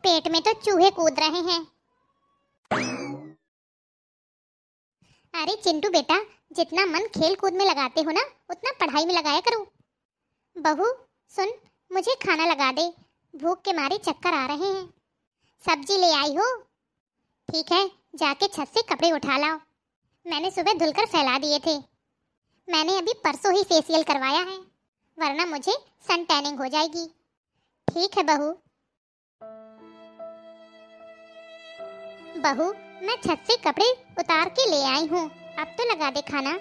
पेट में तो चूहे कूद रहे हैं। अरे चिंटू बेटा, जितना मन खेल कूद में लगाते हो ना, उतना पढ़ाई में लगाया करो। बहू सुन, मुझे खाना लगा दे, भूख के मारे चक्कर आ रहे हैं। सब्जी ले आई हो? ठीक है, जाके छत से कपड़े उठा लाओ। मैंने सुबह धुलकर फैला दिए थे। मैंने अभी परसों ही फेशियल करवाया है, वरना मुझे सन टैनिंग हो जाएगी। ठीक है बहू। बहू, मैं छत से कपड़े उतार के ले आई हूँ, अब तो लगा दे खाना।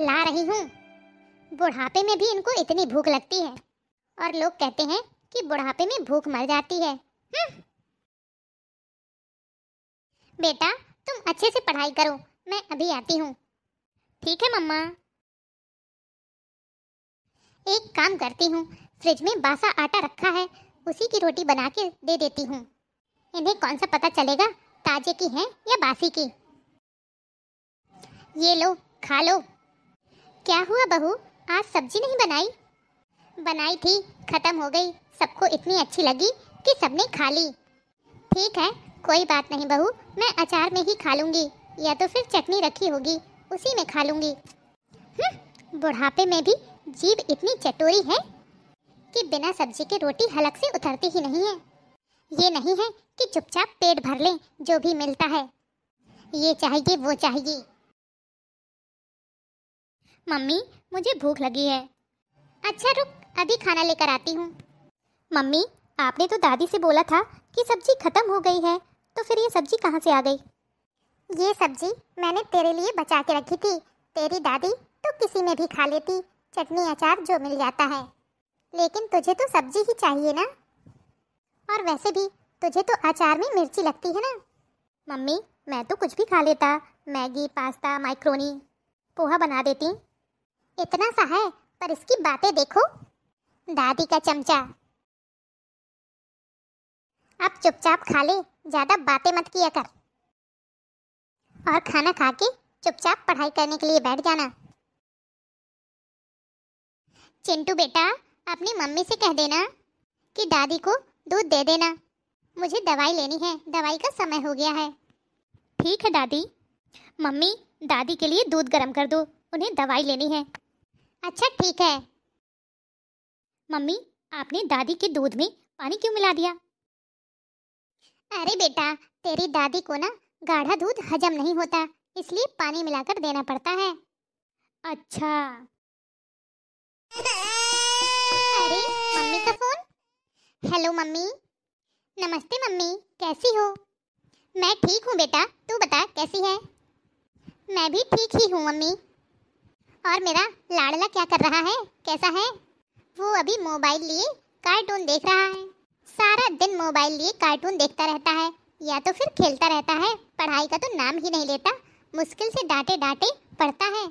ला रही हूँ। बुढ़ापे में भी इनको इतनी भूख लगती है, और लोग कहते हैं कि बुढ़ापे में भूख मर जाती है। बेटा तुम अच्छे से पढ़ाई करो, मैं अभी आती हूँ। ठीक है मम्मा। एक काम करती हूँ, फ्रिज में बासा आटा रखा है, उसी की रोटी बना के दे देती हूँ। इन्हें कौन सा पता चलेगा ताजे की है या बासी की। ये लो, खा लो। क्या हुआ बहू, आज सब्जी नहीं बनाई? बनाई थी, खत्म हो गई। सबको इतनी अच्छी लगी कि सबने खा ली। ठीक है, कोई बात नहीं बहू, मैं अचार में ही खा लूंगी, या तो फिर चटनी रखी होगी उसी में खा लूंगी। बुढ़ापे में भी जीभ इतनी चटोरी है कि बिना सब्जी के रोटी हलक से उतरती ही नहीं है। ये नहीं है कि चुपचाप पेट भर लें जो भी मिलता है, ये चाहिए वो चाहिए। मम्मी मुझे भूख लगी है। अच्छा रुक, अभी खाना लेकर आती हूँ। मम्मी आपने तो दादी से बोला था कि सब्जी खत्म हो गई है, तो फिर ये सब्जी कहाँ से आ गई? ये सब्जी मैंने तेरे लिए बचा के रखी थी। तेरी दादी तो किसी में भी खा लेती, चटनी अचार जो मिल जाता है, लेकिन तुझे तो सब्जी ही चाहिए ना। और वैसे भी तुझे तो अचार में मिर्ची लगती है ना। मम्मी मैं तो कुछ भी खा लेता, मैगी, पास्ता, माइक्रोनी, पोहा बना देती। इतना सा है, पर इसकी बातें देखो, दादी का चमचा। अब चुपचाप खा ले, ज्यादा बातें मत किया कर, और खाना खा के चुपचाप पढ़ाई करने के लिए बैठ जाना। चिंटू बेटा, अपनी मम्मी से कह देना कि दादी को दूध दे देना, मुझे दवाई लेनी है, दवाई का समय हो गया है। ठीक है दादी। मम्मी दादी के लिए दूध गर्म कर दो, उन्हें दवाई लेनी है। अच्छा ठीक है। मम्मी आपने दादी के दूध में पानी क्यों मिला दिया? अरे बेटा, तेरी दादी को ना गाढ़ा दूध हजम नहीं होता, इसलिए पानी मिलाकर देना पड़ता है। अच्छा। अरे मम्मी का फोन। Hello mummy. नमस्ते मम्मी, कैसी हो? मैं ठीक हूँ बेटा, तू बता कैसी है? मैं भी ठीक ही हूँ मम्मी। और मेरा लाडला क्या कर रहा है, कैसा है? वो अभी मोबाइल लिए कार्टून देख रहा है। सारा दिन मोबाइल लिए कार्टून देखता रहता है, या तो फिर खेलता रहता है, पढ़ाई का तो नाम ही नहीं लेता। मुश्किल से डांटे डांटे पढ़ता है।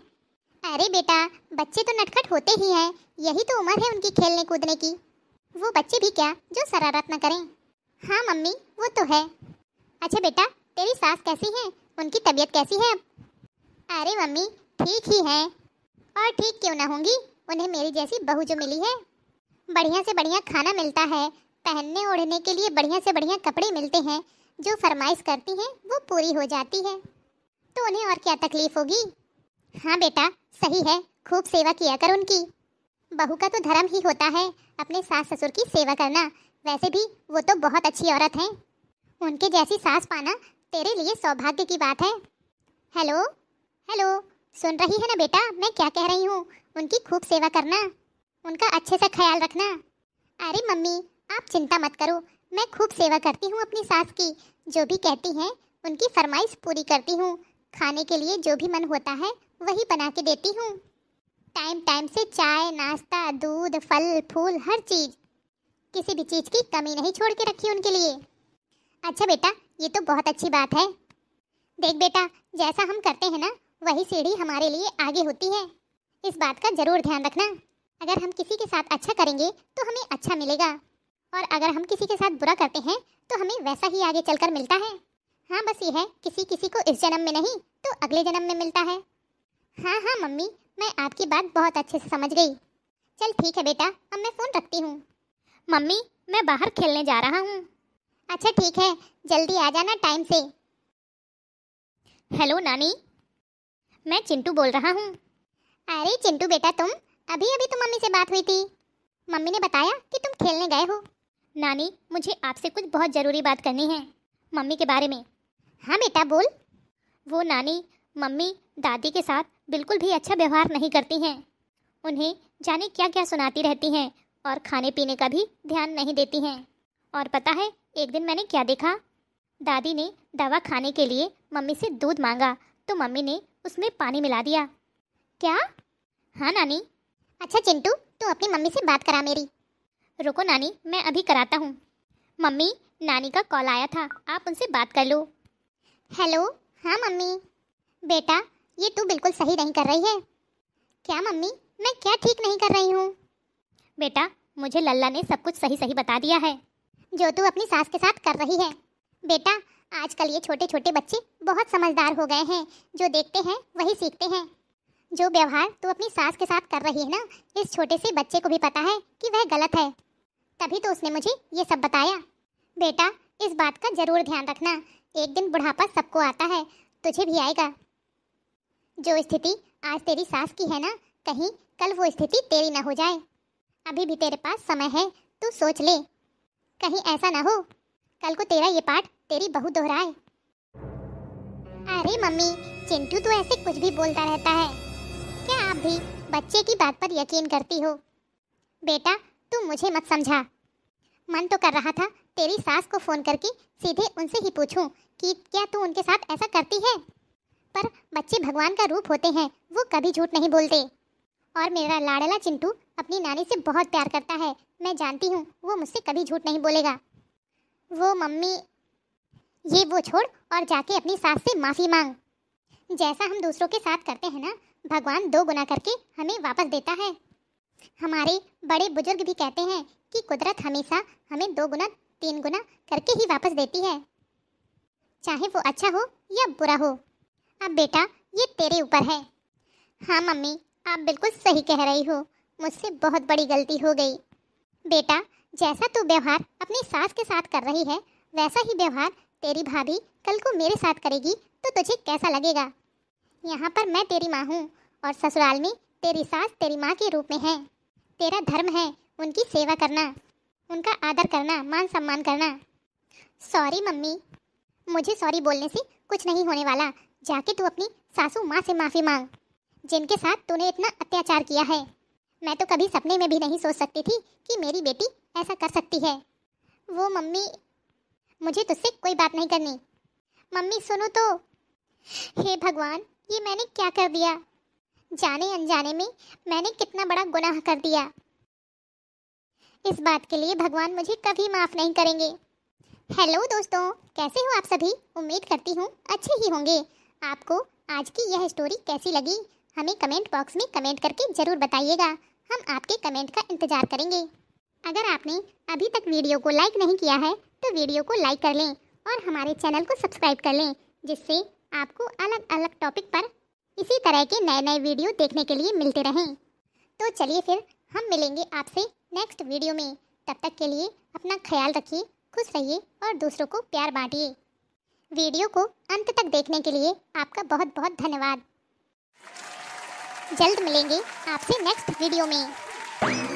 अरे बेटा, बच्चे तो नटखट होते ही हैं, यही तो उम्र है उनकी खेलने कूदने की। वो बच्चे भी क्या जो शरारत न करें। हाँ मम्मी वो तो है। अच्छा बेटा, तेरी सास कैसी है, उनकी तबीयत कैसी है अब? अरे मम्मी ठीक ही है, और ठीक क्यों ना होंगी, उन्हें मेरी जैसी बहू जो मिली है। बढ़िया से बढ़िया खाना मिलता है, पहनने ओढ़ने के लिए बढ़िया से बढ़िया कपड़े मिलते हैं, जो फरमाइश करती हैं वो पूरी हो जाती है, तो उन्हें और क्या तकलीफ होगी। हाँ बेटा सही है, खूब सेवा किया कर उनकी। बहू का तो धर्म ही होता है अपने सास ससुर की सेवा करना। वैसे भी वो तो बहुत अच्छी औरत हैं, उनके जैसी सास पाना तेरे लिए सौभाग्य की बात है। हेलो हेलो, सुन रही है ना बेटा मैं क्या कह रही हूँ? उनकी खूब सेवा करना, उनका अच्छे से ख्याल रखना। अरे मम्मी आप चिंता मत करो, मैं खूब सेवा करती हूँ अपनी सास की, जो भी कहती हैं उनकी फरमाइश पूरी करती हूँ। खाने के लिए जो भी मन होता है वही बना के देती हूँ। टाइम टाइम से चाय, नाश्ता, दूध, फल फूल, हर चीज़, किसी भी चीज़ की कमी नहीं छोड़ के रखी उनके लिए। अच्छा बेटा ये तो बहुत अच्छी बात है। देख बेटा, जैसा हम करते हैं ना वही सीढ़ी हमारे लिए आगे होती है, इस बात का जरूर ध्यान रखना। अगर हम किसी के साथ अच्छा करेंगे तो हमें अच्छा मिलेगा, और अगर हम किसी के साथ बुरा करते हैं तो हमें वैसा ही आगे चलकर मिलता है। हाँ बस ये है, किसी किसी को इस जन्म में नहीं तो अगले जन्म में मिलता है। हाँ हाँ मम्मी, मैं आपकी बात बहुत अच्छे से समझ गई। चल ठीक है बेटा, अब मैं फ़ोन रखती हूँ। मम्मी मैं बाहर खेलने जा रहा हूँ। अच्छा ठीक है, जल्दी आ जाना टाइम से। हेलो नानी, मैं चिंटू बोल रहा हूँ। अरे चिंटू बेटा, तुम अभी अभी तो मम्मी से बात हुई थी। मम्मी ने बताया कि तुम खेलने गए हो। नानी, मुझे आपसे कुछ बहुत ज़रूरी बात करनी है, मम्मी के बारे में। हाँ बेटा बोल। वो नानी, मम्मी दादी के साथ बिल्कुल भी अच्छा व्यवहार नहीं करती हैं। उन्हें जाने क्या क्या सुनाती रहती हैं और खाने पीने का भी ध्यान नहीं देती हैं। और पता है एक दिन मैंने क्या देखा? दादी ने दवा खाने के लिए मम्मी से दूध मांगा तो मम्मी ने उसमें पानी मिला दिया। क्या? हाँ नानी। अच्छा चिंटू, तू अपनी मम्मी से बात करा मेरी। रुको नानी, मैं अभी कराता हूँ। मम्मी, नानी का कॉल आया था, आप उनसे बात कर लो। हेलो। हाँ मम्मी। बेटा, ये तू बिल्कुल सही नहीं कर रही है। क्या मम्मी, मैं क्या ठीक नहीं कर रही हूँ? बेटा, मुझे लल्ला ने सब कुछ सही सही बता दिया है जो तू अपनी सास के साथ कर रही है। बेटा, आजकल ये छोटे छोटे बच्चे बहुत समझदार हो गए हैं, जो देखते हैं वही सीखते हैं। जो व्यवहार तू अपनी सास के साथ कर रही है ना, इस छोटे से बच्चे को भी पता है कि वह गलत है, तभी तो उसने मुझे ये सब बताया। बेटा, इस बात का जरूर ध्यान रखना, एक दिन बुढ़ापा सबको आता है, तुझे भी आएगा। जो स्थिति आज तेरी सास की है ना, कहीं कल वो स्थिति तेरी ना हो जाए। अभी भी तेरे पास समय है, तू सोच ले, कहीं ऐसा ना हो कल को तेरा ये पाठ तेरी बहू दोहराए। अरे मम्मी, चिंटू तो ऐसे कुछ भी बोलता रहता है, क्या आप भी बच्चे की बात पर यकीन करती हो? बेटा, तू मुझे मत समझा। मन तो कर रहा था तेरी सास को फोन करके सीधे उनसे ही पूछूं कि क्या तू उनके साथ ऐसा करती है, पर बच्चे भगवान का रूप होते हैं, वो कभी झूठ नहीं बोलते। और मेरा लाडला चिंटू अपनी नानी से बहुत प्यार करता है, मैं जानती हूँ वो मुझसे कभी झूठ नहीं बोलेगा। वो मम्मी, ये वो छोड़ और जाके अपनी सास से माफ़ी मांग। जैसा हम दूसरों के साथ करते हैं ना, भगवान 2 गुना करके हमें वापस देता है। हमारे बड़े बुजुर्ग भी कहते हैं कि कुदरत हमेशा हमें 2 गुना 3 गुना करके ही वापस देती है, चाहे वो अच्छा हो या बुरा हो। अब बेटा, ये तेरे ऊपर है। हाँ मम्मी, आप बिल्कुल सही कह रही हो, मुझसे बहुत बड़ी गलती हो गई। बेटा, जैसा तू व्यवहार अपनी सास के साथ कर रही है, वैसा ही व्यवहार तेरी भाभी कल को मेरे साथ करेगी तो तुझे कैसा लगेगा? यहाँ पर मैं तेरी माँ हूँ और ससुराल में तेरी सास तेरी माँ के रूप में है। तेरा धर्म है उनकी सेवा करना, उनका आदर करना, मान सम्मान करना। सॉरी मम्मी, मुझे सॉरी बोलने से कुछ नहीं होने वाला। जाके तू अपनी सासू माँ से माफ़ी मांग, जिनके साथ तूने इतना अत्याचार किया है। मैं तो कभी सपने में भी नहीं सोच सकती थी कि मेरी बेटी ऐसा कर सकती है। वो मम्मी, मुझे तुझसे कोई बात नहीं करनी। मम्मी सुनो तो। हे भगवान, ये मैंने क्या कर दिया? जाने अनजाने में मैंने कितना बड़ा गुनाह कर दिया। इस बात के लिए भगवान मुझे कभी माफ़ नहीं करेंगे। हेलो दोस्तों, कैसे हो आप सभी? उम्मीद करती हूँ अच्छे ही होंगे। आपको आज की यह स्टोरी कैसी लगी, हमें कमेंट बॉक्स में कमेंट करके ज़रूर बताइएगा। हम आपके कमेंट का इंतज़ार करेंगे। अगर आपने अभी तक वीडियो को लाइक नहीं किया है तो वीडियो को लाइक कर लें और हमारे चैनल को सब्सक्राइब कर लें, जिससे आपको अलग अलग टॉपिक पर इसी तरह के नए नए वीडियो देखने के लिए मिलते रहें। तो चलिए फिर हम मिलेंगे आपसे नेक्स्ट वीडियो में। तब तक के लिए अपना ख्याल रखिए, खुश रहिए और दूसरों को प्यार बांटिए। वीडियो को अंत तक देखने के लिए आपका बहुत बहुत धन्यवाद। जल्द मिलेंगे आपसे नेक्स्ट वीडियो में।